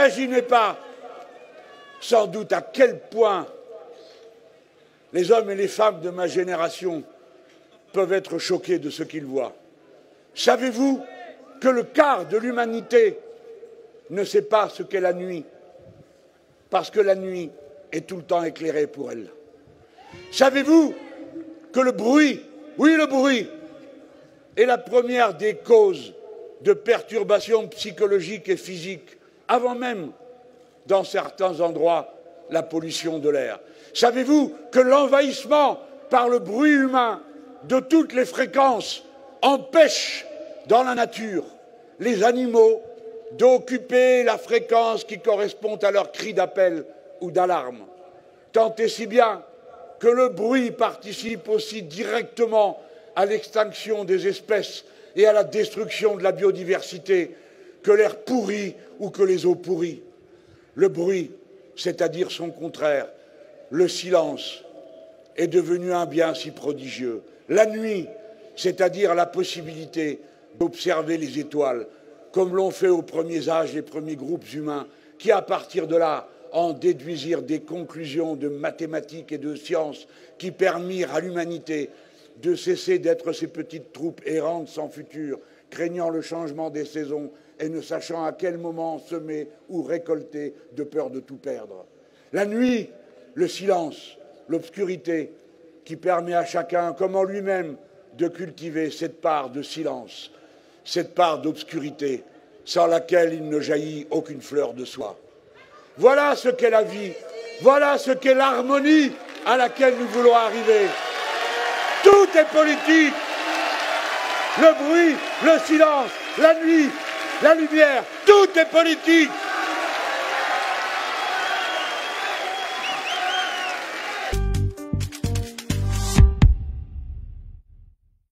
n'imaginez pas, sans doute, à quel point les hommes et les femmes de ma génération peuvent être choqués de ce qu'ils voient. Savez-vous que le quart de l'humanité ne sait pas ce qu'est la nuit, parce que la nuit est tout le temps éclairée pour elle? Savez-vous que le bruit, oui le bruit, est la première des causes de perturbations psychologiques et physiques, avant même, dans certains endroits, la pollution de l'air? Savez-vous que l'envahissement par le bruit humain de toutes les fréquences empêche dans la nature les animaux d'occuper la fréquence qui correspond à leur cri d'appel ou d'alarme? Tant et si bien que le bruit participe aussi directement à l'extinction des espèces et à la destruction de la biodiversité que l'air pourri ou que les eaux pourries. Le bruit, c'est-à-dire son contraire, le silence, est devenu un bien si prodigieux. La nuit, c'est-à-dire la possibilité d'observer les étoiles, comme l'ont fait aux premiers âges les premiers groupes humains, qui, à partir de là, en déduisirent des conclusions de mathématiques et de sciences qui permirent à l'humanité de cesser d'être ces petites troupes errantes sans futur, craignant le changement des saisons et ne sachant à quel moment semer ou récolter de peur de tout perdre. La nuit, le silence, l'obscurité, qui permet à chacun, comme en lui-même, de cultiver cette part de silence, cette part d'obscurité, sans laquelle il ne jaillit aucune fleur de soie. Voilà ce qu'est la vie, voilà ce qu'est l'harmonie à laquelle nous voulons arriver. Tout est politique. Le bruit, le silence, la nuit, la lumière, tout est politique.